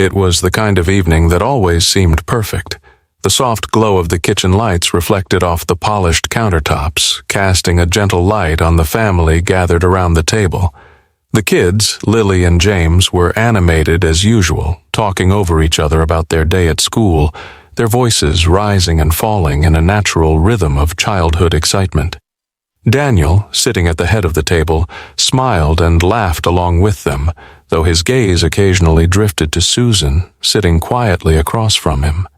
It was the kind of evening that always seemed perfect. The soft glow of the kitchen lights reflected off the polished countertops, casting a gentle light on the family gathered around the table. The kids, Lily and James, were animated as usual, talking over each other about their day at school, their voices rising and falling in a natural rhythm of childhood excitement. Daniel, sitting at the head of the table, smiled and laughed along with them, though his gaze occasionally drifted to Susan, sitting quietly across from him.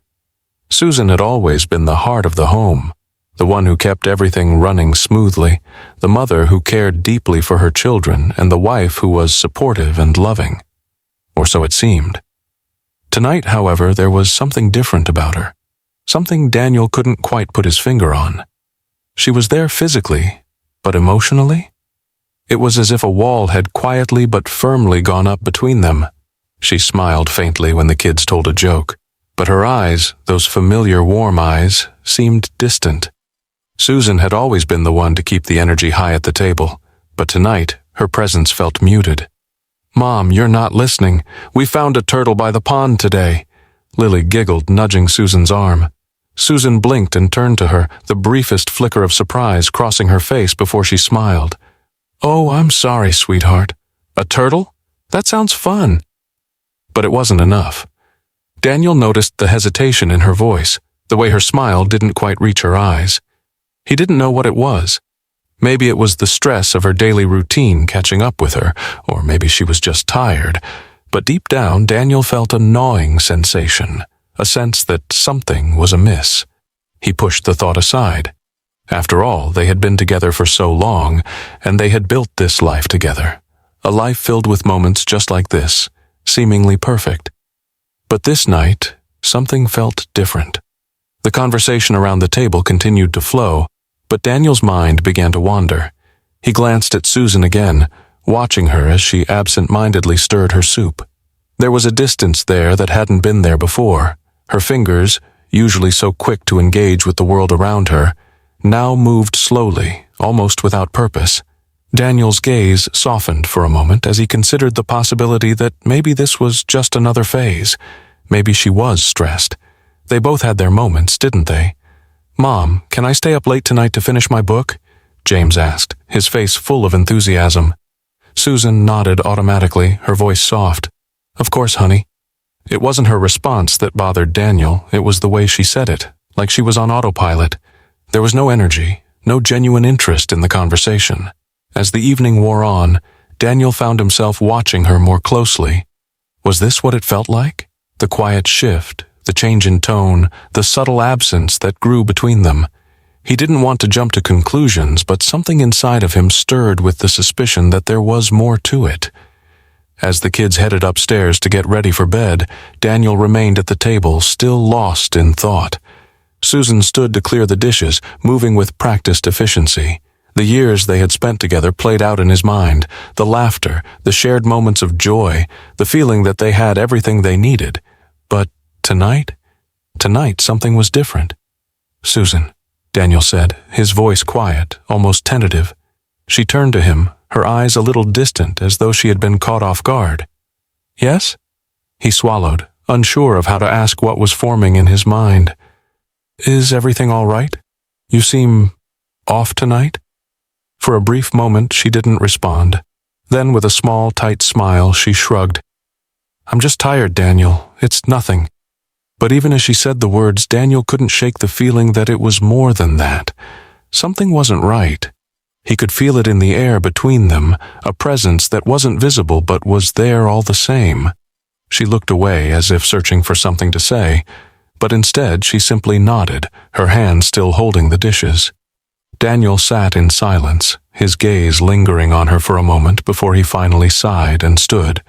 Susan had always been the heart of the home, the one who kept everything running smoothly, the mother who cared deeply for her children, and the wife who was supportive and loving. Or so it seemed. Tonight, however, there was something different about her, something Daniel couldn't quite put his finger on. She was there physically, but emotionally? It was as if a wall had quietly but firmly gone up between them. She smiled faintly when the kids told a joke, but her eyes, those familiar warm eyes, seemed distant. Susan had always been the one to keep the energy high at the table, but tonight her presence felt muted. "Mom, you're not listening. We found a turtle by the pond today." Lily giggled, nudging Susan's arm. Susan blinked and turned to her, the briefest flicker of surprise crossing her face before she smiled. "Oh, I'm sorry, sweetheart. A turtle? That sounds fun." But it wasn't enough. Daniel noticed the hesitation in her voice, the way her smile didn't quite reach her eyes. He didn't know what it was. Maybe it was the stress of her daily routine catching up with her, or maybe she was just tired. But deep down, Daniel felt a gnawing sensation, a sense that something was amiss. He pushed the thought aside. After all, they had been together for so long, and they had built this life together. A life filled with moments just like this, seemingly perfect. But this night, something felt different. The conversation around the table continued to flow, but Daniel's mind began to wander. He glanced at Susan again, watching her as she absent-mindedly stirred her soup. There was a distance there that hadn't been there before. Her fingers, usually so quick to engage with the world around her, now moved slowly, almost without purpose. Daniel's gaze softened for a moment as he considered the possibility that maybe this was just another phase. Maybe she was stressed. They both had their moments, didn't they? "Mom, can I stay up late tonight to finish my book?" James asked, his face full of enthusiasm. Susan nodded automatically, her voice soft. "Of course, honey." It wasn't her response that bothered Daniel, it was the way she said it, like she was on autopilot. There was no energy, no genuine interest in the conversation. As the evening wore on, Daniel found himself watching her more closely. Was this what it felt like? The quiet shift, the change in tone, the subtle absence that grew between them. He didn't want to jump to conclusions, but something inside of him stirred with the suspicion that there was more to it. As the kids headed upstairs to get ready for bed, Daniel remained at the table, still lost in thought. Susan stood to clear the dishes, moving with practiced efficiency. The years they had spent together played out in his mind, the laughter, the shared moments of joy, the feeling that they had everything they needed. But tonight something was different. "Susan," Daniel said, his voice quiet, almost tentative. She turned to him, her eyes a little distant as though she had been caught off guard. "Yes?" He swallowed, unsure of how to ask what was forming in his mind. "Is everything all right? You seem off tonight?" For a brief moment she didn't respond. Then with a small, tight smile, she shrugged. "I'm just tired, Daniel. It's nothing." But even as she said the words, Daniel couldn't shake the feeling that it was more than that. Something wasn't right. He could feel it in the air between them, a presence that wasn't visible but was there all the same. She looked away as if searching for something to say, but instead she simply nodded, her hand still holding the dishes. Daniel sat in silence, his gaze lingering on her for a moment before he finally sighed and stood.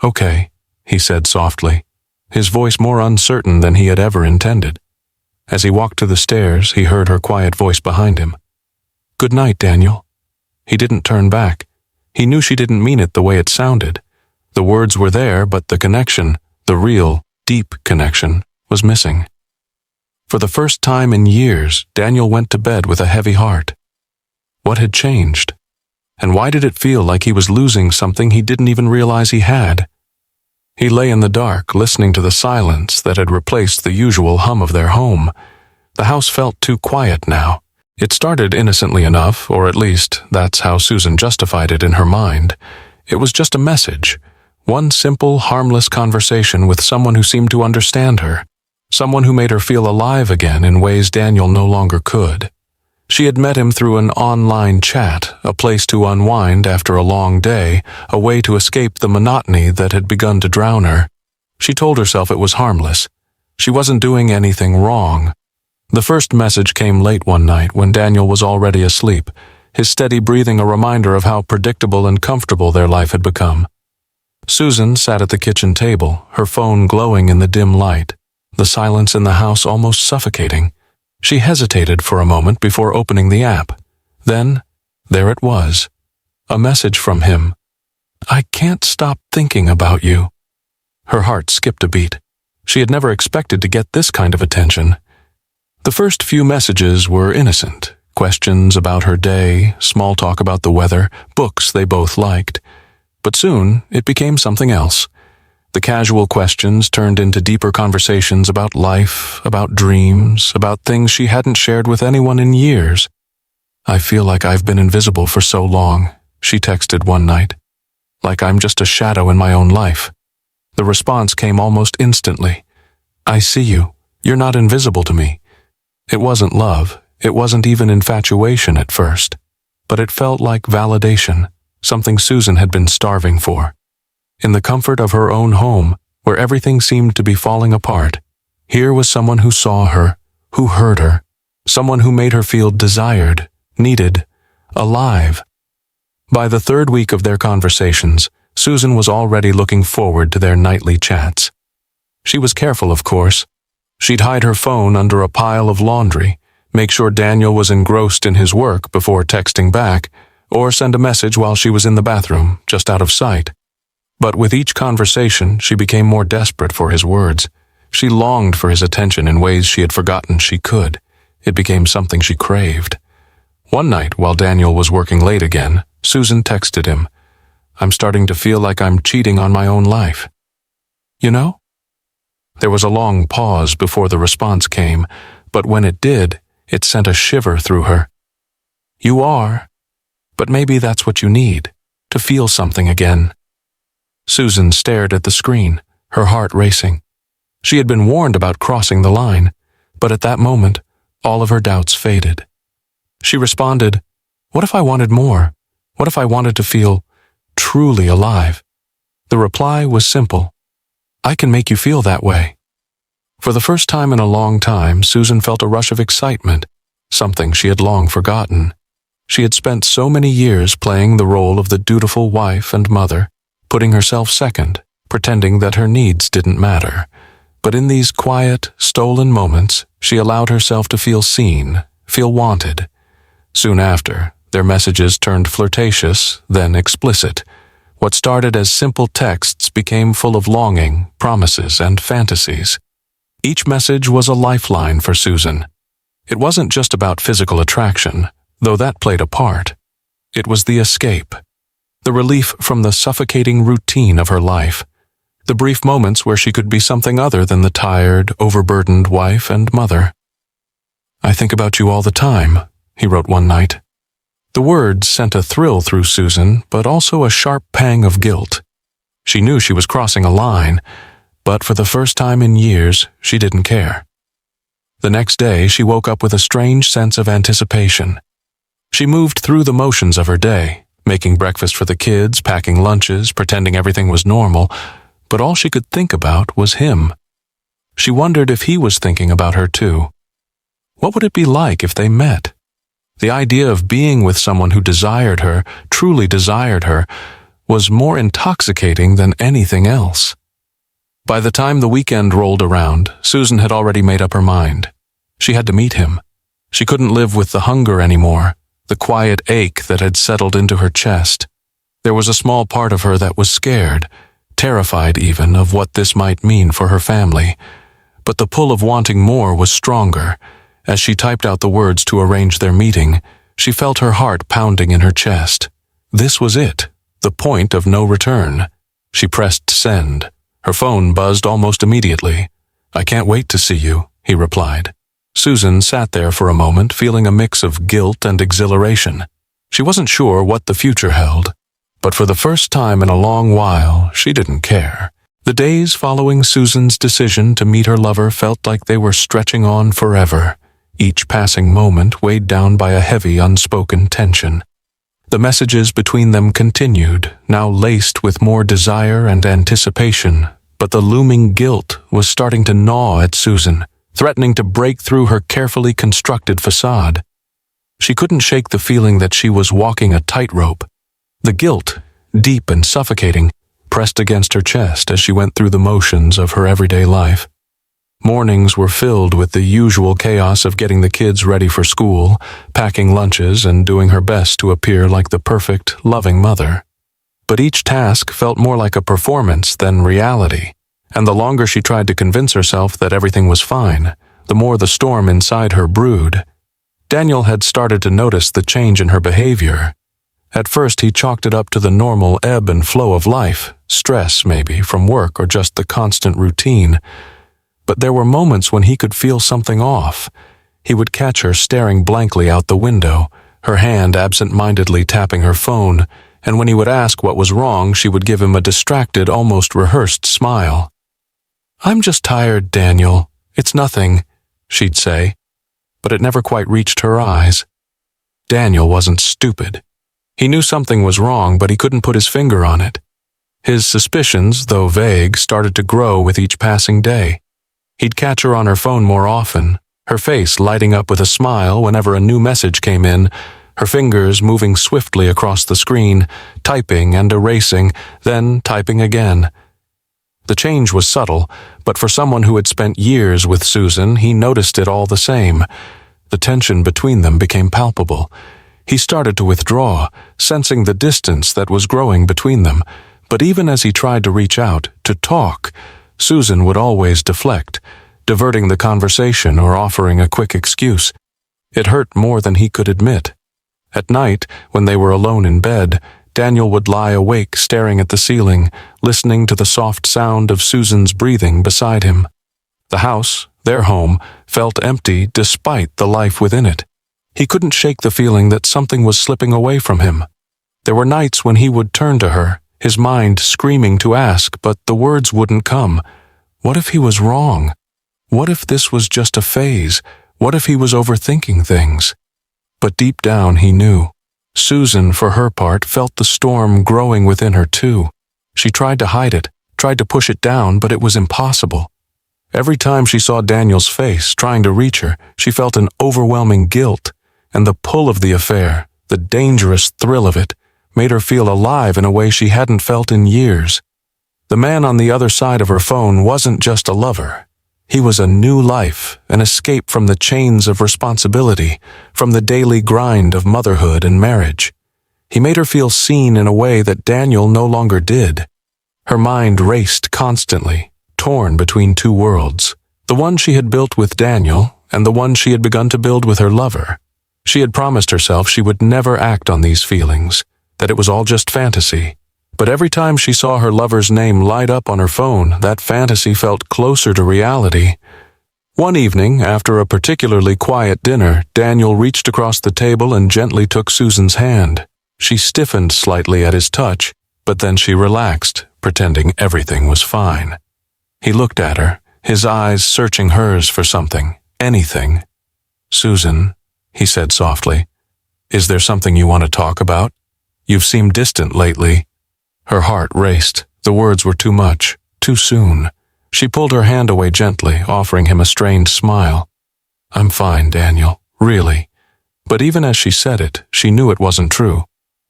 "Okay," he said softly, his voice more uncertain than he had ever intended. As he walked to the stairs, he heard her quiet voice behind him. "Good night, Daniel." He didn't turn back. He knew she didn't mean it the way it sounded. The words were there, but the connection, the real, deep connection, was missing. For the first time in years, Daniel went to bed with a heavy heart. What had changed? And why did it feel like he was losing something he didn't even realize he had? He lay in the dark, listening to the silence that had replaced the usual hum of their home. The house felt too quiet now. It started innocently enough, or at least that's how Susan justified it in her mind. It was just a message. One simple, harmless conversation with someone who seemed to understand her. Someone who made her feel alive again in ways Daniel no longer could. She had met him through an online chat, a place to unwind after a long day, a way to escape the monotony that had begun to drown her. She told herself it was harmless. She wasn't doing anything wrong. The first message came late one night when Daniel was already asleep, his steady breathing a reminder of how predictable and comfortable their life had become. Susan sat at the kitchen table, her phone glowing in the dim light, the silence in the house almost suffocating. She hesitated for a moment before opening the app. Then, there it was. A message from him. "I can't stop thinking about you." Her heart skipped a beat. She had never expected to get this kind of attention. The first few messages were innocent. Questions about her day, small talk about the weather, books they both liked. But soon, it became something else. The casual questions turned into deeper conversations about life, about dreams, about things she hadn't shared with anyone in years. "I feel like I've been invisible for so long," she texted one night. "Like I'm just a shadow in my own life." The response came almost instantly. "I see you. You're not invisible to me." It wasn't love. It wasn't even infatuation at first. But it felt like validation, something Susan had been starving for. In the comfort of her own home, where everything seemed to be falling apart, here was someone who saw her, who heard her, someone who made her feel desired, needed, alive. By the third week of their conversations, Susan was already looking forward to their nightly chats. She was careful, of course. She'd hide her phone under a pile of laundry, make sure Daniel was engrossed in his work before texting back, or send a message while she was in the bathroom, just out of sight. But with each conversation, she became more desperate for his words. She longed for his attention in ways she had forgotten she could. It became something she craved. One night, while Daniel was working late again, Susan texted him, "I'm starting to feel like I'm cheating on my own life." "You know?" There was a long pause before the response came, but when it did, it sent a shiver through her. "You are. But maybe that's what you need, to feel something again." Susan stared at the screen, her heart racing. She had been warned about crossing the line, but at that moment, all of her doubts faded. She responded, "What if I wanted more? What if I wanted to feel truly alive?" The reply was simple. "I can make you feel that way." For the first time in a long time, Susan felt a rush of excitement, something she had long forgotten. She had spent so many years playing the role of the dutiful wife and mother, putting herself second, pretending that her needs didn't matter. But in these quiet, stolen moments, she allowed herself to feel seen, feel wanted. Soon after, their messages turned flirtatious, then explicit. What started as simple texts became full of longing, promises, and fantasies. Each message was a lifeline for Susan. It wasn't just about physical attraction, though that played a part. It was the escape, the relief from the suffocating routine of her life, the brief moments where she could be something other than the tired, overburdened wife and mother. "I think about you all the time," he wrote one night. The words sent a thrill through Susan, but also a sharp pang of guilt. She knew she was crossing a line, but for the first time in years, she didn't care. The next day, she woke up with a strange sense of anticipation. She moved through the motions of her day, making breakfast for the kids, packing lunches, pretending everything was normal, but all she could think about was him. She wondered if he was thinking about her too. What would it be like if they met? The idea of being with someone who desired her, truly desired her, was more intoxicating than anything else. By the time the weekend rolled around, Susan had already made up her mind. She had to meet him. She couldn't live with the hunger anymore, the quiet ache that had settled into her chest. There was a small part of her that was scared, terrified even of what this might mean for her family. But the pull of wanting more was stronger. As she typed out the words to arrange their meeting, she felt her heart pounding in her chest. This was it, the point of no return. She pressed send. Her phone buzzed almost immediately. "I can't wait to see you," he replied. Susan sat there for a moment, feeling a mix of guilt and exhilaration. She wasn't sure what the future held, but for the first time in a long while, she didn't care. The days following Susan's decision to meet her lover felt like they were stretching on forever, each passing moment weighed down by a heavy, unspoken tension. The messages between them continued, now laced with more desire and anticipation, but the looming guilt was starting to gnaw at Susan, threatening to break through her carefully constructed facade. She couldn't shake the feeling that she was walking a tightrope. The guilt, deep and suffocating, pressed against her chest as she went through the motions of her everyday life. Mornings were filled with the usual chaos of getting the kids ready for school, packing lunches, and doing her best to appear like the perfect, loving mother. But each task felt more like a performance than reality, and the longer she tried to convince herself that everything was fine, the more the storm inside her brewed. Daniel had started to notice the change in her behavior. At first, he chalked it up to the normal ebb and flow of life, stress maybe from work or just the constant routine. But there were moments when he could feel something off. He would catch her staring blankly out the window, her hand absent-mindedly tapping her phone, and when he would ask what was wrong, she would give him a distracted, almost rehearsed smile. "I'm just tired, Daniel. It's nothing," she'd say, but it never quite reached her eyes. Daniel wasn't stupid. He knew something was wrong, but he couldn't put his finger on it. His suspicions, though vague, started to grow with each passing day. He'd catch her on her phone more often, her face lighting up with a smile whenever a new message came in, her fingers moving swiftly across the screen, typing and erasing, then typing again. The change was subtle, but for someone who had spent years with Susan, he noticed it all the same. The tension between them became palpable. He started to withdraw, sensing the distance that was growing between them, but even as he tried to reach out, to talk, Susan would always deflect, diverting the conversation or offering a quick excuse. It hurt more than he could admit. At night, when they were alone in bed, Daniel would lie awake staring at the ceiling, listening to the soft sound of Susan's breathing beside him. The house, their home, felt empty despite the life within it. He couldn't shake the feeling that something was slipping away from him. There were nights when he would turn to her, his mind screaming to ask, but the words wouldn't come. What if he was wrong? What if this was just a phase? What if he was overthinking things? But deep down he knew. Susan, for her part, felt the storm growing within her too. She tried to hide it, tried to push it down, but it was impossible. Every time she saw Daniel's face, trying to reach her, she felt an overwhelming guilt, and the pull of the affair, the dangerous thrill of it, made her feel alive in a way she hadn't felt in years. The man on the other side of her phone wasn't just a lover. He was a new life, an escape from the chains of responsibility, from the daily grind of motherhood and marriage. He made her feel seen in a way that Daniel no longer did. Her mind raced constantly, torn between two worlds, the one she had built with Daniel and the one she had begun to build with her lover. She had promised herself she would never act on these feelings, that it was all just fantasy. But every time she saw her lover's name light up on her phone, that fantasy felt closer to reality. One evening, after a particularly quiet dinner, Daniel reached across the table and gently took Susan's hand. She stiffened slightly at his touch, but then she relaxed, pretending everything was fine. He looked at her, his eyes searching hers for something, anything. "Susan," he said softly, "is there something you want to talk about? You've seemed distant lately." Her heart raced. The words were too much, too soon. She pulled her hand away gently, offering him a strained smile. "I'm fine, Daniel, really." But even as she said it, she knew it wasn't true.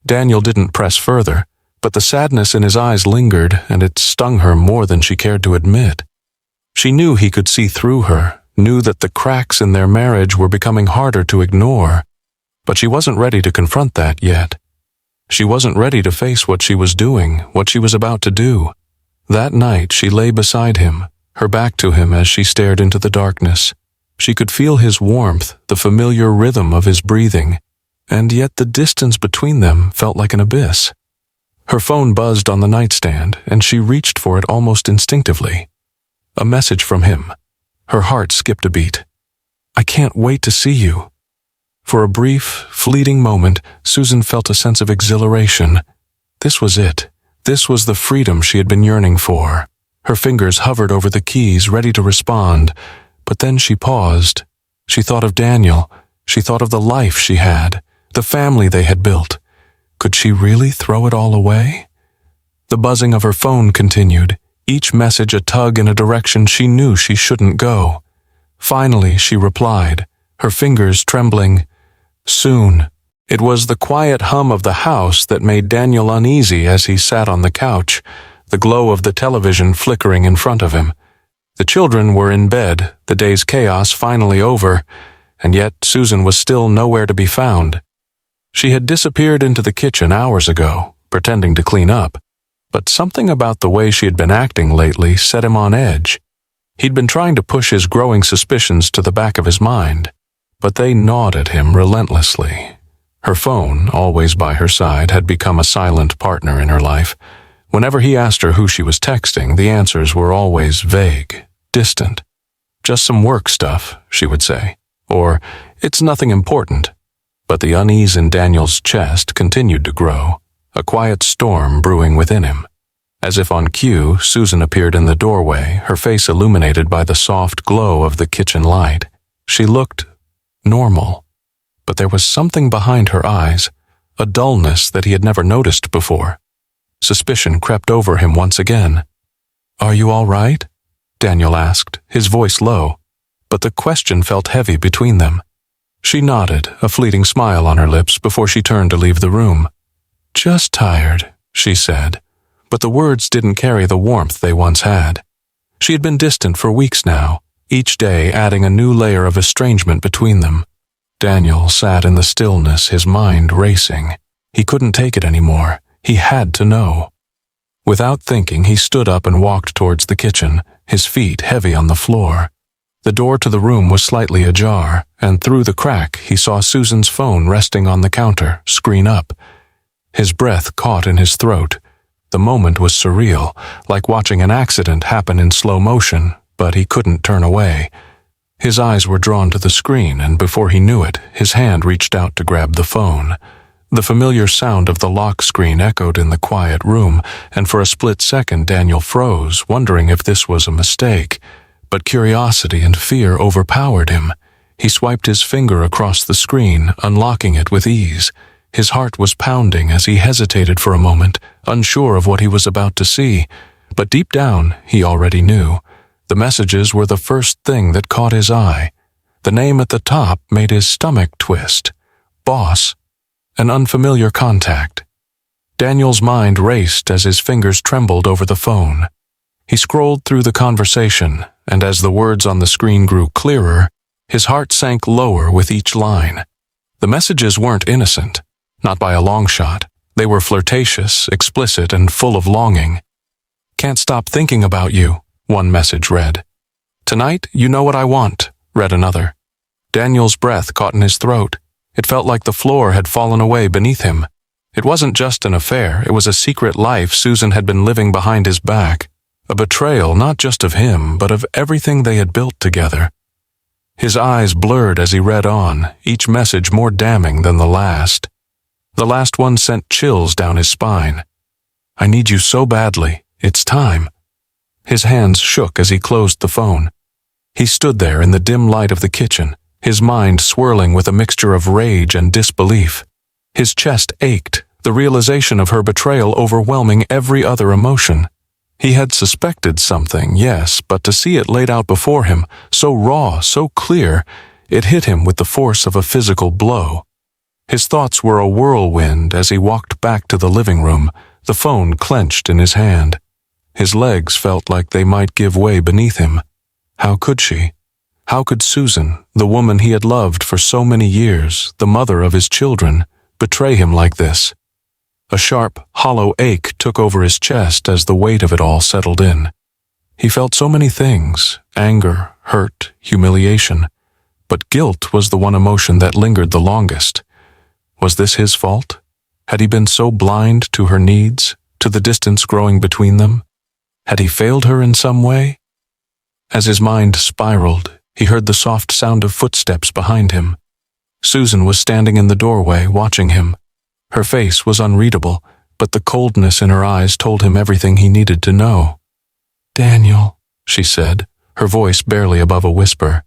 Daniel didn't press further, but the sadness in his eyes lingered, and it stung her more than she cared to admit. She knew he could see through her, knew that the cracks in their marriage were becoming harder to ignore, but she wasn't ready to confront that yet. She wasn't ready to face what she was doing, what she was about to do. That night she lay beside him, her back to him as she stared into the darkness. She could feel his warmth, the familiar rhythm of his breathing, and yet the distance between them felt like an abyss. Her phone buzzed on the nightstand, and she reached for it almost instinctively. A message from him. Her heart skipped a beat. "I can't wait to see you." For a brief, fleeting moment, Susan felt a sense of exhilaration. This was it. This was the freedom she had been yearning for. Her fingers hovered over the keys, ready to respond, but then she paused. She thought of Daniel. She thought of the life she had, the family they had built. Could she really throw it all away? The buzzing of her phone continued, each message a tug in a direction she knew she shouldn't go. Finally, she replied, her fingers trembling. Soon. It was the quiet hum of the house that made Daniel uneasy as he sat on the couch, the glow of the television flickering in front of him. The children were in bed, the day's chaos finally over, and yet Susan was still nowhere to be found. She had disappeared into the kitchen hours ago, pretending to clean up, but something about the way she had been acting lately set him on edge. He'd been trying to push his growing suspicions to the back of his mind, but they gnawed at him relentlessly. Her phone, always by her side, had become a silent partner in her life. Whenever he asked her who she was texting, the answers were always vague, distant. "Just some work stuff," she would say, or "It's nothing important." But the unease in Daniel's chest continued to grow, a quiet storm brewing within him. As if on cue, Susan appeared in the doorway, her face illuminated by the soft glow of the kitchen light. She looked normal, but there was something behind her eyes, a dullness that he had never noticed before. Suspicion crept over him once again. "Are you all right?" Daniel asked, his voice low, but the question felt heavy between them. She nodded, a fleeting smile on her lips before she turned to leave the room. "Just tired," she said, but the words didn't carry the warmth they once had. She had been distant for weeks now, each day adding a new layer of estrangement between them. Daniel sat in the stillness, his mind racing. He couldn't take it anymore. He had to know. Without thinking, he stood up and walked towards the kitchen, his feet heavy on the floor. The door to the room was slightly ajar, and through the crack he saw Susan's phone resting on the counter, screen up. His breath caught in his throat. The moment was surreal, like watching an accident happen in slow motion, but he couldn't turn away. His eyes were drawn to the screen, and before he knew it, his hand reached out to grab the phone. The familiar sound of the lock screen echoed in the quiet room, and for a split second Daniel froze, wondering if this was a mistake. But curiosity and fear overpowered him. He swiped his finger across the screen, unlocking it with ease. His heart was pounding as he hesitated for a moment, unsure of what he was about to see. But deep down, he already knew. The messages were the first thing that caught his eye. The name at the top made his stomach twist. Boss. An unfamiliar contact. Daniel's mind raced as his fingers trembled over the phone. He scrolled through the conversation, and as the words on the screen grew clearer, his heart sank lower with each line. The messages weren't innocent, not by a long shot. They were flirtatious, explicit, and full of longing. "Can't stop thinking about you," one message read. "Tonight, you know what I want," read another. Daniel's breath caught in his throat. It felt like the floor had fallen away beneath him. It wasn't just an affair, it was a secret life Susan had been living behind his back. A betrayal not just of him, but of everything they had built together. His eyes blurred as he read on, each message more damning than the last. The last one sent chills down his spine. "I need you so badly. It's time." His hands shook as he closed the phone. He stood there in the dim light of the kitchen, his mind swirling with a mixture of rage and disbelief. His chest ached, the realization of her betrayal overwhelming every other emotion. He had suspected something, yes, but to see it laid out before him, so raw, so clear, it hit him with the force of a physical blow. His thoughts were a whirlwind as he walked back to the living room, the phone clenched in his hand. His legs felt like they might give way beneath him. How could she? How could Susan, the woman he had loved for so many years, the mother of his children, betray him like this? A sharp, hollow ache took over his chest as the weight of it all settled in. He felt so many things, anger, hurt, humiliation, but guilt was the one emotion that lingered the longest. Was this his fault? Had he been so blind to her needs, to the distance growing between them? Had he failed her in some way? As his mind spiraled, he heard the soft sound of footsteps behind him. Susan was standing in the doorway, watching him. Her face was unreadable, but the coldness in her eyes told him everything he needed to know. "Daniel," she said, her voice barely above a whisper.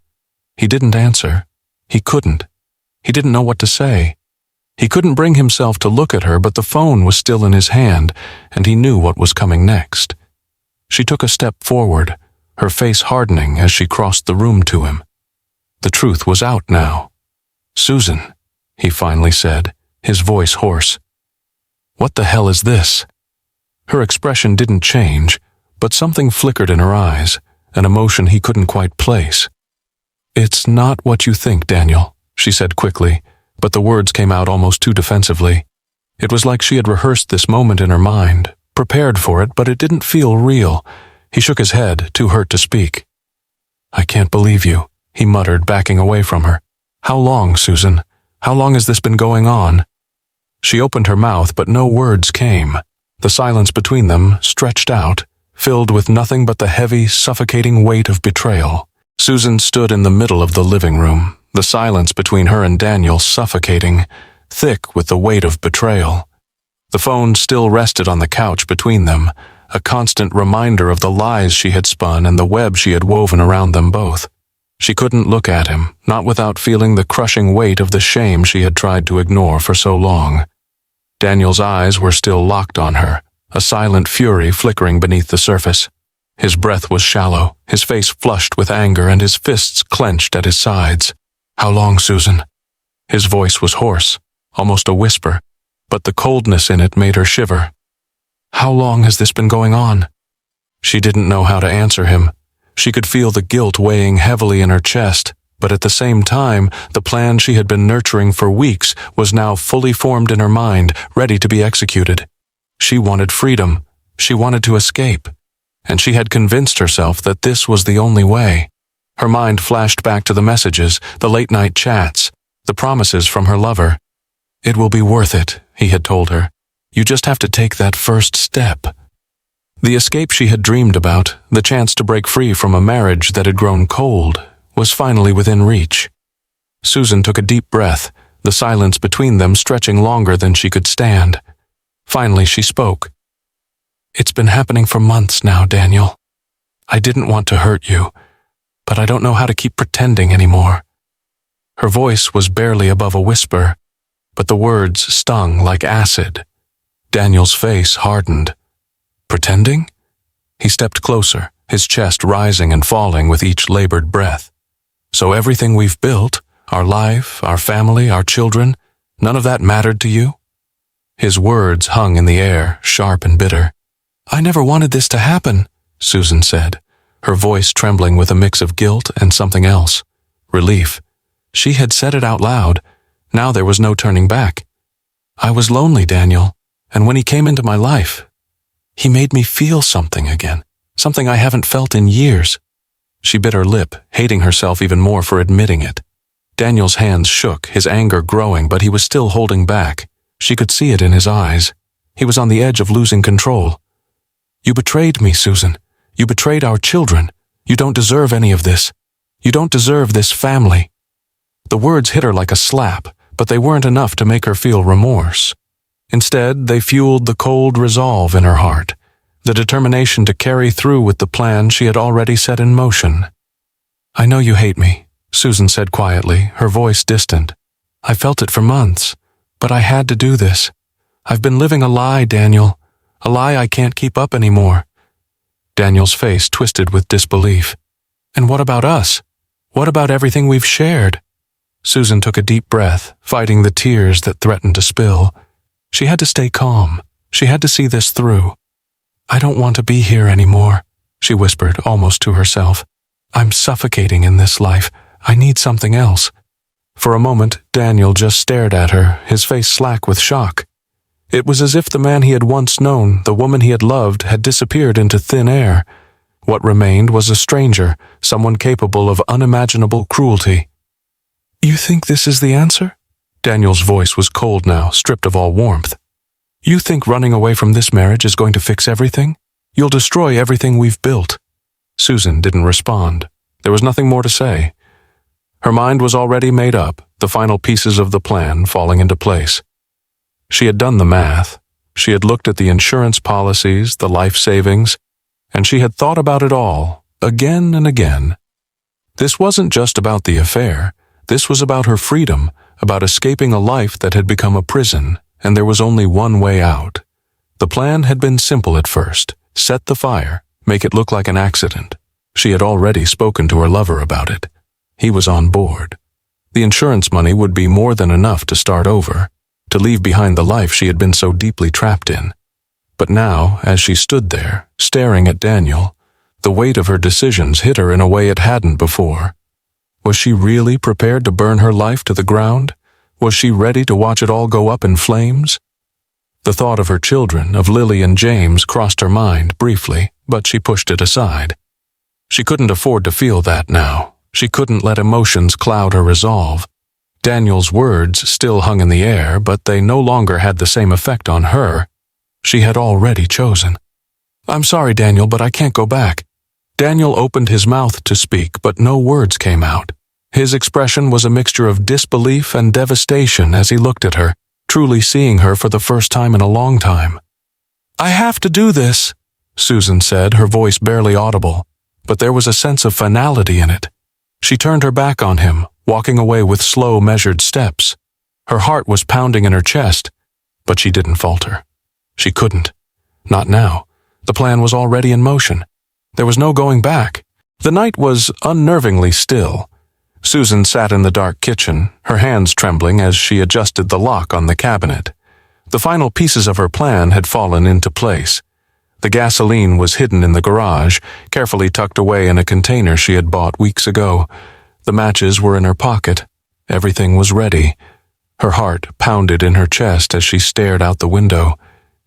He didn't answer. He couldn't. He didn't know what to say. He couldn't bring himself to look at her, but the phone was still in his hand, and he knew what was coming next. She took a step forward, her face hardening as she crossed the room to him. The truth was out now. "Susan," he finally said, his voice hoarse. "What the hell is this?" Her expression didn't change, but something flickered in her eyes, an emotion he couldn't quite place. "It's not what you think, Daniel," she said quickly, but the words came out almost too defensively. It was like she had rehearsed this moment in her mind, prepared for it, but it didn't feel real. He shook his head, too hurt to speak. "I can't believe you," he muttered, backing away from her. "How long, Susan? How long has this been going on?" She opened her mouth, but no words came. The silence between them stretched out, filled with nothing but the heavy, suffocating weight of betrayal. Susan stood in the middle of the living room, the silence between her and Daniel suffocating, thick with the weight of betrayal. The phone still rested on the couch between them, a constant reminder of the lies she had spun and the web she had woven around them both. She couldn't look at him, not without feeling the crushing weight of the shame she had tried to ignore for so long. Daniel's eyes were still locked on her, a silent fury flickering beneath the surface. His breath was shallow, his face flushed with anger, and his fists clenched at his sides. "How long, Susan?" His voice was hoarse, almost a whisper, but the coldness in it made her shiver. "How long has this been going on?" She didn't know how to answer him. She could feel the guilt weighing heavily in her chest, but at the same time, the plan she had been nurturing for weeks was now fully formed in her mind, ready to be executed. She wanted freedom. She wanted to escape. And she had convinced herself that this was the only way. Her mind flashed back to the messages, the late-night chats, the promises from her lover. "It will be worth it," he had told her. "You just have to take that first step." The escape she had dreamed about, the chance to break free from a marriage that had grown cold, was finally within reach. Susan took a deep breath, the silence between them stretching longer than she could stand. Finally she spoke. "It's been happening for months now, Daniel. I didn't want to hurt you, but I don't know how to keep pretending anymore." Her voice was barely above a whisper, but the words stung like acid. Daniel's face hardened. "Pretending?" He stepped closer, his chest rising and falling with each labored breath. "So everything we've built, our life, our family, our children, none of that mattered to you?" His words hung in the air, sharp and bitter. "I never wanted this to happen," Susan said, her voice trembling with a mix of guilt and something else. Relief. She had said it out loud. Now there was no turning back. "I was lonely, Daniel, and when he came into my life, he made me feel something again, something I haven't felt in years." She bit her lip, hating herself even more for admitting it. Daniel's hands shook, his anger growing, but he was still holding back. She could see it in his eyes. He was on the edge of losing control. "You betrayed me, Susan. You betrayed our children. You don't deserve any of this. You don't deserve this family." The words hit her like a slap, but they weren't enough to make her feel remorse. Instead, they fueled the cold resolve in her heart, the determination to carry through with the plan she had already set in motion. "I know you hate me," Susan said quietly, her voice distant. "I felt it for months, but I had to do this. I've been living a lie, Daniel, a lie I can't keep up anymore." Daniel's face twisted with disbelief. "And what about us? What about everything we've shared?" Susan took a deep breath, fighting the tears that threatened to spill. She had to stay calm. She had to see this through. "I don't want to be here anymore," she whispered, almost to herself. "I'm suffocating in this life. I need something else." For a moment, Daniel just stared at her, his face slack with shock. It was as if the man he had once known, the woman he had loved, had disappeared into thin air. What remained was a stranger, someone capable of unimaginable cruelty. "You think this is the answer?" Daniel's voice was cold now, stripped of all warmth. You think running away from this marriage is going to fix everything? You'll destroy everything we've built." Susan didn't respond. There was nothing more to say. Her mind was already made up, the final pieces of the plan falling into place. She had done the math. She had looked at the insurance policies, the life savings, and she had thought about it all, again and again. This wasn't just about the affair. This was about her freedom, about escaping a life that had become a prison, and there was only one way out. The plan had been simple at first. Set the fire, make it look like an accident. She had already spoken to her lover about it. He was on board. The insurance money would be more than enough to start over, to leave behind the life she had been so deeply trapped in. But now, as she stood there, staring at Daniel, the weight of her decisions hit her in a way it hadn't before. Was she really prepared to burn her life to the ground? Was she ready to watch it all go up in flames? The thought of her children, of Lily and James, crossed her mind briefly, but she pushed it aside. She couldn't afford to feel that now. She couldn't let emotions cloud her resolve. Daniel's words still hung in the air, but they no longer had the same effect on her. She had already chosen. "I'm sorry, Daniel, but I can't go back." Daniel opened his mouth to speak, but no words came out. His expression was a mixture of disbelief and devastation as he looked at her, truly seeing her for the first time in a long time. "I have to do this," Susan said, her voice barely audible, but there was a sense of finality in it. She turned her back on him, walking away with slow, measured steps. Her heart was pounding in her chest, but she didn't falter. She couldn't. Not now. The plan was already in motion. There was no going back. The night was unnervingly still. Susan sat in the dark kitchen, her hands trembling as she adjusted the lock on the cabinet. The final pieces of her plan had fallen into place. The gasoline was hidden in the garage, carefully tucked away in a container she had bought weeks ago. The matches were in her pocket. Everything was ready. Her heart pounded in her chest as she stared out the window.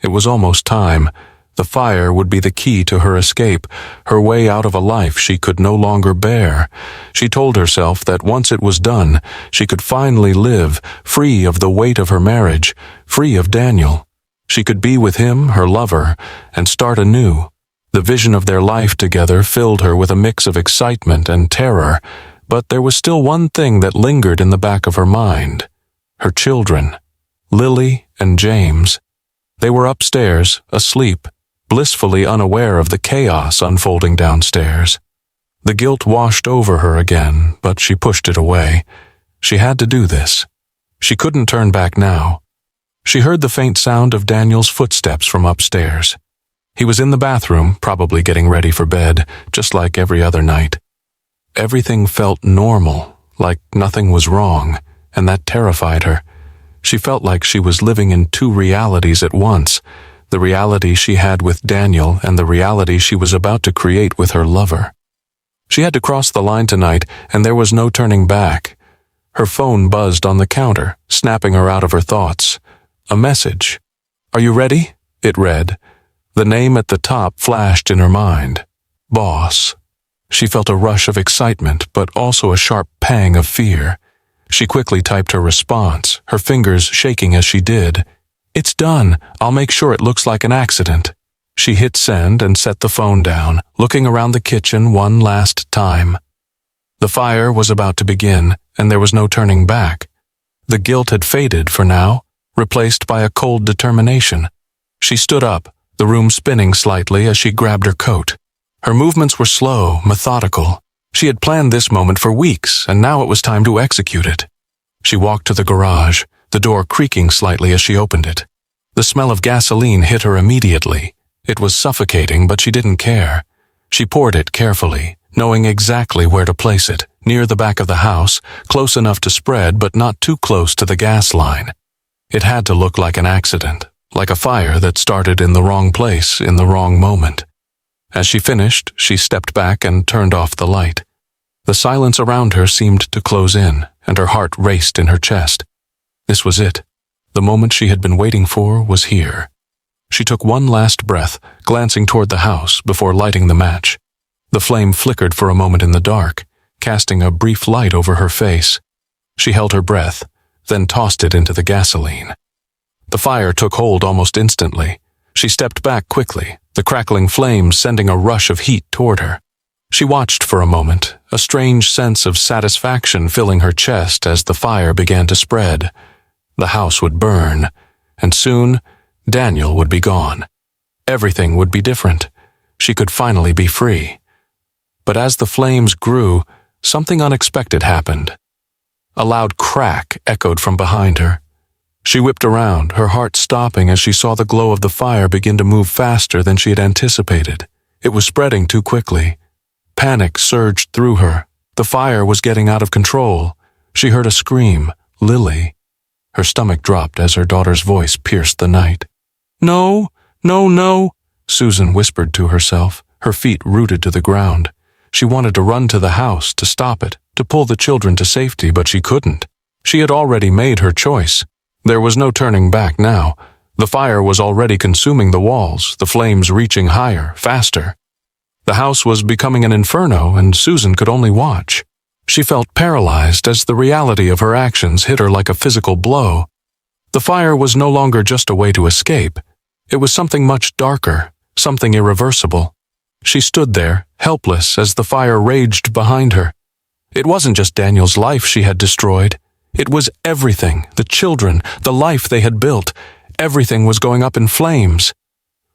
It was almost time. The fire would be the key to her escape, her way out of a life she could no longer bear. She told herself that once it was done, she could finally live, free of the weight of her marriage, free of Daniel. She could be with him, her lover, and start anew. The vision of their life together filled her with a mix of excitement and terror, but there was still one thing that lingered in the back of her mind. Her children, Lily and James. They were upstairs, asleep, blissfully unaware of the chaos unfolding downstairs. The guilt washed over her again, but she pushed it away. She had to do this. She couldn't turn back now. She heard the faint sound of Daniel's footsteps from upstairs. He was in the bathroom, probably getting ready for bed, just like every other night. Everything felt normal, like nothing was wrong, and that terrified her. She felt like she was living in two realities at once, the reality she had with Daniel and the reality she was about to create with her lover. She had to cross the line tonight, and there was no turning back. Her phone buzzed on the counter, snapping her out of her thoughts. A message. "Are you ready?" it read. The name at the top flashed in her mind. Boss. She felt a rush of excitement, but also a sharp pang of fear. She quickly typed her response, her fingers shaking as she did. "It's done. I'll make sure it looks like an accident." She hit send and set the phone down, looking around the kitchen one last time. The fire was about to begin, and there was no turning back. The guilt had faded for now, replaced by a cold determination. She stood up, the room spinning slightly as she grabbed her coat. Her movements were slow, methodical. She had planned this moment for weeks, and now it was time to execute it. She walked to the garage, the door creaking slightly as she opened it. The smell of gasoline hit her immediately. It was suffocating, but she didn't care. She poured it carefully, knowing exactly where to place it, near the back of the house, close enough to spread but not too close to the gas line. It had to look like an accident, like a fire that started in the wrong place in the wrong moment. As she finished, she stepped back and turned off the light. The silence around her seemed to close in, and her heart raced in her chest. This was it. The moment she had been waiting for was here. She took one last breath, glancing toward the house before lighting the match. The flame flickered for a moment in the dark, casting a brief light over her face. She held her breath, then tossed it into the gasoline. The fire took hold almost instantly. She stepped back quickly, the crackling flames sending a rush of heat toward her. She watched for a moment, a strange sense of satisfaction filling her chest as the fire began to spread. The house would burn, and soon Daniel would be gone. Everything would be different. She could finally be free. But as the flames grew, something unexpected happened. A loud crack echoed from behind her. She whipped around, her heart stopping as she saw the glow of the fire begin to move faster than she had anticipated. It was spreading too quickly. Panic surged through her. The fire was getting out of control. She heard a scream, "Lily." Her stomach dropped as her daughter's voice pierced the night. "No, no, no," Susan whispered to herself, her feet rooted to the ground. She wanted to run to the house, to stop it, to pull the children to safety, but she couldn't. She had already made her choice. There was no turning back now. The fire was already consuming the walls, the flames reaching higher, faster. The house was becoming an inferno, and Susan could only watch. She felt paralyzed as the reality of her actions hit her like a physical blow. The fire was no longer just a way to escape. It was something much darker, something irreversible. She stood there, helpless as the fire raged behind her. It wasn't just Daniel's life she had destroyed. It was everything, the children, the life they had built. Everything was going up in flames.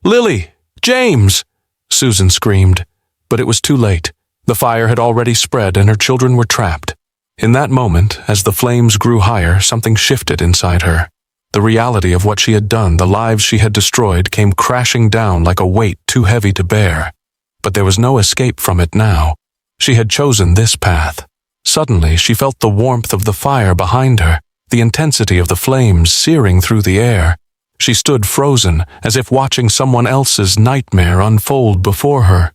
"Lily! James!" Susan screamed. But it was too late. The fire had already spread and her children were trapped. In that moment, as the flames grew higher, something shifted inside her. The reality of what she had done, the lives she had destroyed, came crashing down like a weight too heavy to bear. But there was no escape from it now. She had chosen this path. Suddenly, she felt the warmth of the fire behind her, the intensity of the flames searing through the air. She stood frozen, as if watching someone else's nightmare unfold before her.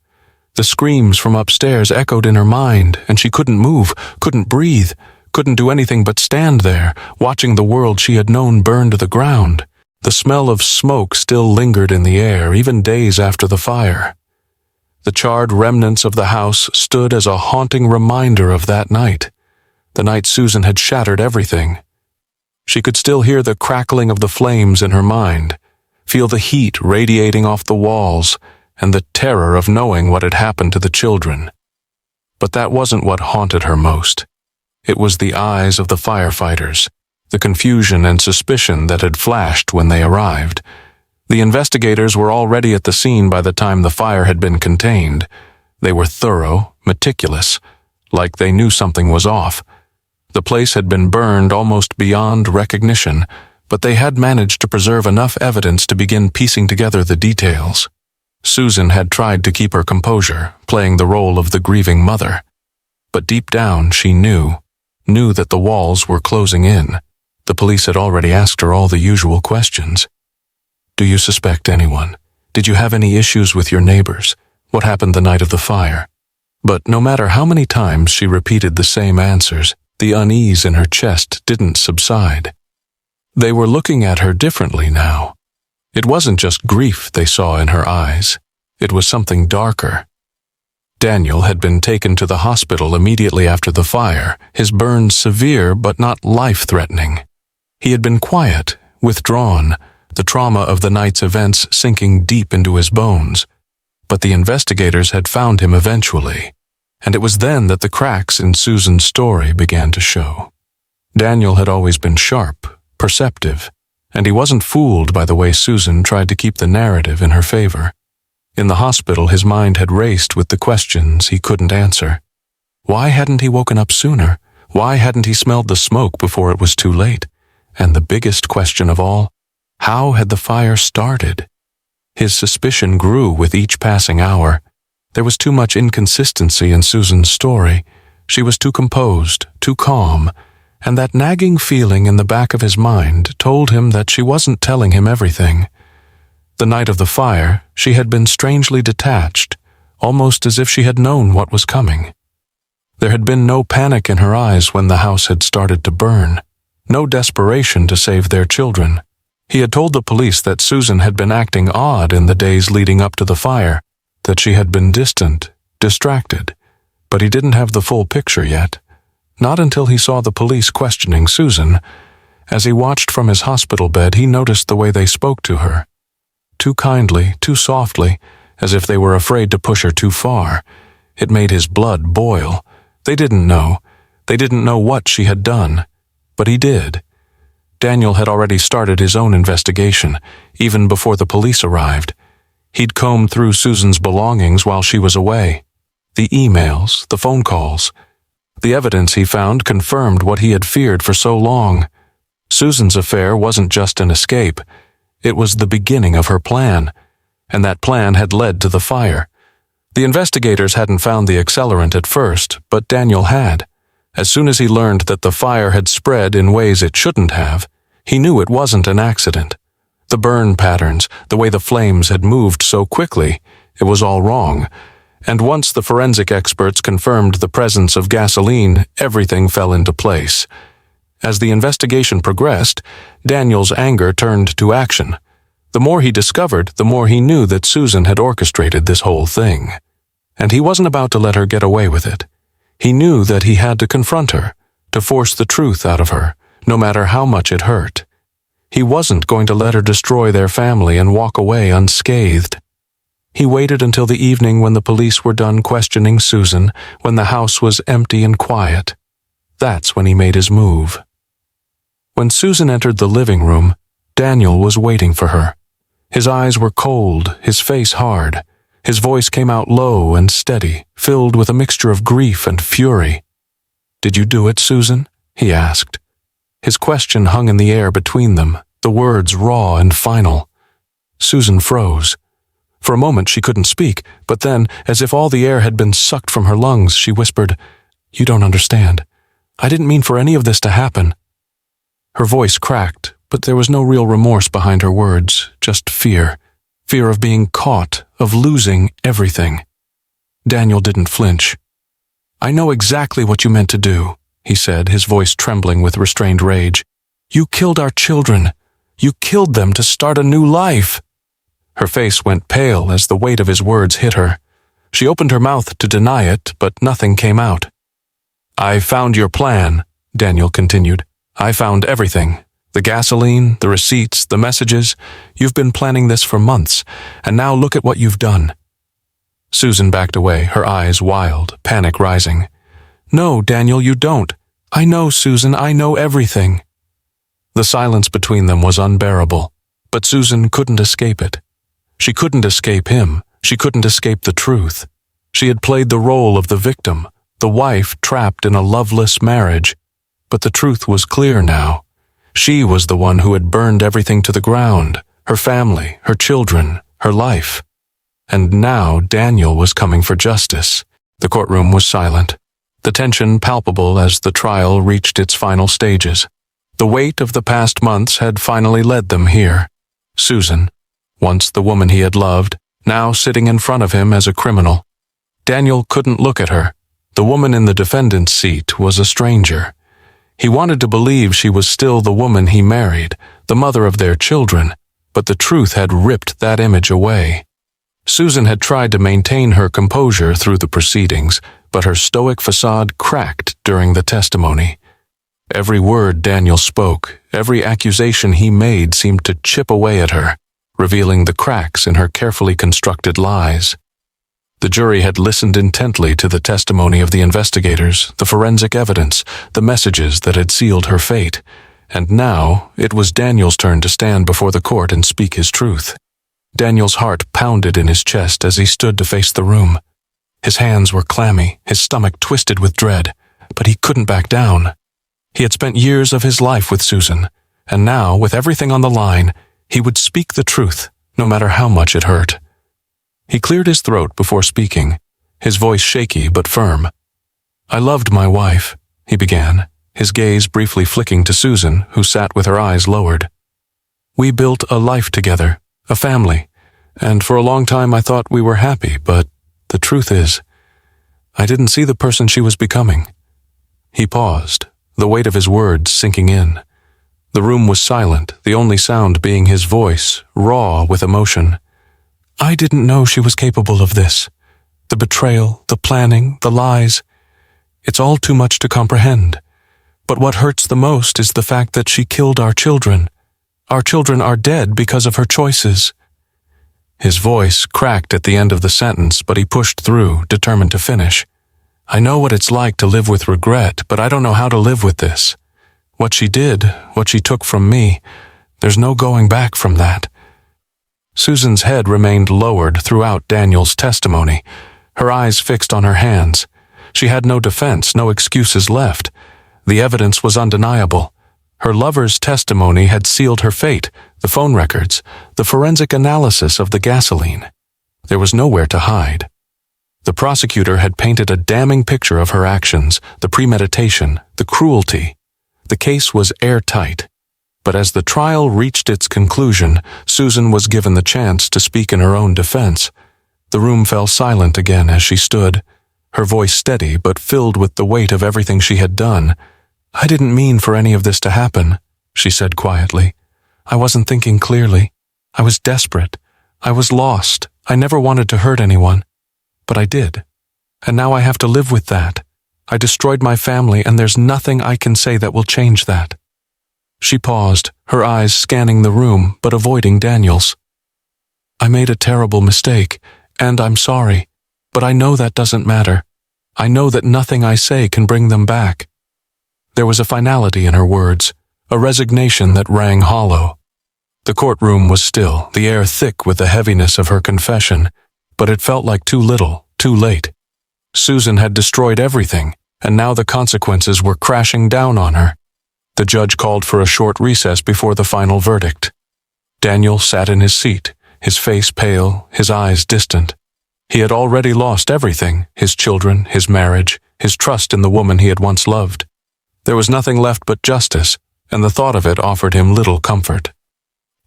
The screams from upstairs echoed in her mind, and she couldn't move, couldn't breathe, couldn't do anything but stand there, watching the world she had known burn to the ground. The smell of smoke still lingered in the air, even days after the fire. The charred remnants of the house stood as a haunting reminder of that night, the night Susan had shattered everything. She could still hear the crackling of the flames in her mind, feel the heat radiating off the walls, and the terror of knowing what had happened to the children. But that wasn't what haunted her most. It was the eyes of the firefighters, the confusion and suspicion that had flashed when they arrived. The investigators were already at the scene by the time the fire had been contained. They were thorough, meticulous, like they knew something was off. The place had been burned almost beyond recognition, but they had managed to preserve enough evidence to begin piecing together the details. Susan had tried to keep her composure, playing the role of the grieving mother. But deep down she knew that the walls were closing in. The police had already asked her all the usual questions. "Do you suspect anyone? Did you have any issues with your neighbors? What happened the night of the fire?" But no matter how many times she repeated the same answers, the unease in her chest didn't subside. They were looking at her differently now. It wasn't just grief they saw in her eyes. It was something darker. Daniel had been taken to the hospital immediately after the fire, his burns severe but not life-threatening. He had been quiet, withdrawn, the trauma of the night's events sinking deep into his bones. But the investigators had found him eventually, and it was then that the cracks in Susan's story began to show. Daniel had always been sharp, perceptive, and he wasn't fooled by the way Susan tried to keep the narrative in her favor. In the hospital, his mind had raced with the questions he couldn't answer. Why hadn't he woken up sooner? Why hadn't he smelled the smoke before it was too late? And the biggest question of all, how had the fire started? His suspicion grew with each passing hour. There was too much inconsistency in Susan's story. She was too composed, too calm, and that nagging feeling in the back of his mind told him that she wasn't telling him everything. The night of the fire, she had been strangely detached, almost as if she had known what was coming. There had been no panic in her eyes when the house had started to burn, no desperation to save their children. He had told the police that Susan had been acting odd in the days leading up to the fire, that she had been distant, distracted, but he didn't have the full picture yet. Not until he saw the police questioning Susan, As he watched from his hospital bed, he noticed the way they spoke to her. Too kindly, too softly, as if they were afraid to push her too far. It made his blood boil. They didn't know. They didn't know what she had done. But he did. Daniel had already started his own investigation, even before the police arrived. He'd combed through Susan's belongings while she was away. The emails, the phone calls. The evidence he found confirmed what he had feared for so long. Susan's affair wasn't just an escape. It was the beginning of her plan, and that plan had led to the fire. The investigators hadn't found the accelerant at first, but Daniel had. As soon as he learned that the fire had spread in ways it shouldn't have, he knew it wasn't an accident. The burn patterns, the way the flames had moved so quickly, it was all wrong. And once the forensic experts confirmed the presence of gasoline, everything fell into place. As the investigation progressed, Daniel's anger turned to action. The more he discovered, the more he knew that Susan had orchestrated this whole thing. And he wasn't about to let her get away with it. He knew that he had to confront her, to force the truth out of her, no matter how much it hurt. He wasn't going to let her destroy their family and walk away unscathed. He waited until the evening when the police were done questioning Susan, when the house was empty and quiet. That's when he made his move. When Susan entered the living room, Daniel was waiting for her. His eyes were cold, his face hard. His voice came out low and steady, filled with a mixture of grief and fury. "Did you do it, Susan?" he asked. His question hung in the air between them, the words raw and final. Susan froze. For a moment she couldn't speak, but then, as if all the air had been sucked from her lungs, she whispered, "You don't understand. I didn't mean for any of this to happen." Her voice cracked, but there was no real remorse behind her words, just fear. Fear of being caught, of losing everything. Daniel didn't flinch. "I know exactly what you meant to do," he said, his voice trembling with restrained rage. "You killed our children. You killed them to start a new life." Her face went pale as the weight of his words hit her. She opened her mouth to deny it, but nothing came out. "I found your plan," Daniel continued. "I found everything. The gasoline, the receipts, the messages. You've been planning this for months, and now look at what you've done." Susan backed away, her eyes wild, panic rising. "No, Daniel, you don't. I know, Susan, I know everything." The silence between them was unbearable, but Susan couldn't escape it. She couldn't escape him. She couldn't escape the truth. She had played the role of the victim, the wife trapped in a loveless marriage. But the truth was clear now. She was the one who had burned everything to the ground, her family, her children, her life. And now Daniel was coming for justice. The courtroom was silent, the tension palpable as the trial reached its final stages. The weight of the past months had finally led them here. Susan, once the woman he had loved, now sitting in front of him as a criminal. Daniel couldn't look at her. The woman in the defendant's seat was a stranger. He wanted to believe she was still the woman he married, the mother of their children, but the truth had ripped that image away. Susan had tried to maintain her composure through the proceedings, but her stoic facade cracked during the testimony. Every word Daniel spoke, every accusation he made seemed to chip away at her, revealing the cracks in her carefully constructed lies. The jury had listened intently to the testimony of the investigators, the forensic evidence, the messages that had sealed her fate, and now it was Daniel's turn to stand before the court and speak his truth. Daniel's heart pounded in his chest as he stood to face the room. His hands were clammy, his stomach twisted with dread, but he couldn't back down. He had spent years of his life with Susan, and now, with everything on the line, he would speak the truth, no matter how much it hurt. He cleared his throat before speaking, his voice shaky but firm. "I loved my wife," he began, his gaze briefly flicking to Susan, who sat with her eyes lowered. "We built a life together, a family, and for a long time I thought we were happy, but the truth is, I didn't see the person she was becoming." He paused, the weight of his words sinking in. The room was silent, the only sound being his voice, raw with emotion. "I didn't know she was capable of this. The betrayal, the planning, the lies. It's all too much to comprehend. But what hurts the most is the fact that she killed our children. Our children are dead because of her choices." His voice cracked at the end of the sentence, but he pushed through, determined to finish. "I know what it's like to live with regret, but I don't know how to live with this. What she did, what she took from me, there's no going back from that." Susan's head remained lowered throughout Daniel's testimony, her eyes fixed on her hands. She had no defense, no excuses left. The evidence was undeniable. Her lover's testimony had sealed her fate, the phone records, the forensic analysis of the gasoline. There was nowhere to hide. The prosecutor had painted a damning picture of her actions, the premeditation, the cruelty. The case was airtight. But as the trial reached its conclusion, Susan was given the chance to speak in her own defense. The room fell silent again as she stood, her voice steady but filled with the weight of everything she had done. "I didn't mean for any of this to happen," she said quietly. "I wasn't thinking clearly. I was desperate. I was lost. I never wanted to hurt anyone. But I did. And now I have to live with that. I destroyed my family, and there's nothing I can say that will change that." She paused, her eyes scanning the room but avoiding Daniel's. "I made a terrible mistake, and I'm sorry. But I know that doesn't matter. I know that nothing I say can bring them back." There was a finality in her words, a resignation that rang hollow. The courtroom was still, the air thick with the heaviness of her confession, but it felt like too little, too late. Susan had destroyed everything, and now the consequences were crashing down on her. The judge called for a short recess before the final verdict. Daniel sat in his seat, his face pale, his eyes distant. He had already lost everything, his children, his marriage, his trust in the woman he had once loved. There was nothing left but justice, and the thought of it offered him little comfort.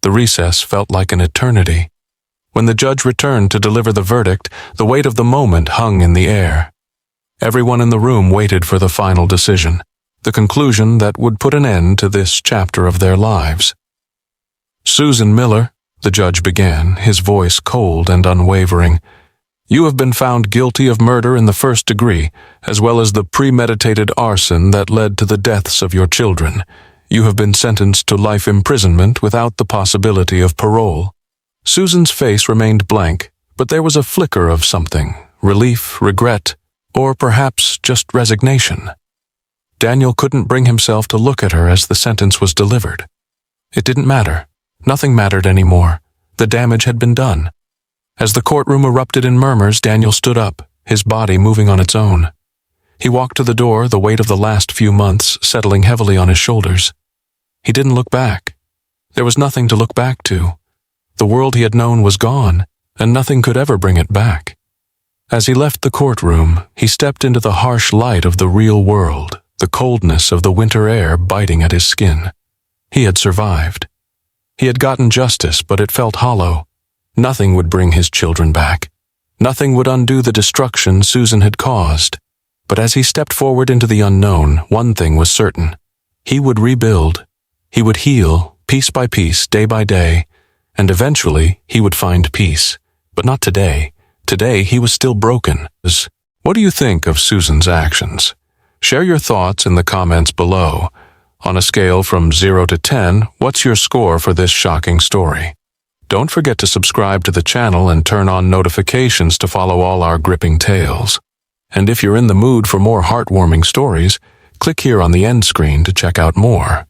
The recess felt like an eternity. When the judge returned to deliver the verdict, the weight of the moment hung in the air. Everyone in the room waited for the final decision, the conclusion that would put an end to this chapter of their lives. "Susan Miller," the judge began, his voice cold and unwavering, "you have been found guilty of murder in the first degree, as well as the premeditated arson that led to the deaths of your children. You have been sentenced to life imprisonment without the possibility of parole." Susan's face remained blank, but there was a flicker of something, relief, regret, or perhaps just resignation. Daniel couldn't bring himself to look at her as the sentence was delivered. It didn't matter. Nothing mattered anymore. The damage had been done. As the courtroom erupted in murmurs, Daniel stood up, his body moving on its own. He walked to the door, the weight of the last few months settling heavily on his shoulders. He didn't look back. There was nothing to look back to. The world he had known was gone, and nothing could ever bring it back. As he left the courtroom, he stepped into the harsh light of the real world, the coldness of the winter air biting at his skin. He had survived. He had gotten justice, but it felt hollow. Nothing would bring his children back. Nothing would undo the destruction Susan had caused. But as he stepped forward into the unknown, one thing was certain. He would rebuild. He would heal, piece by piece, day by day, and eventually he would find peace. But not today. Today he was still broken. What do you think of Susan's actions? Share your thoughts in the comments below. On a scale from 0 to 10, what's your score for this shocking story? Don't forget to subscribe to the channel and turn on notifications to follow all our gripping tales. And if you're in the mood for more heartwarming stories, click here on the end screen to check out more.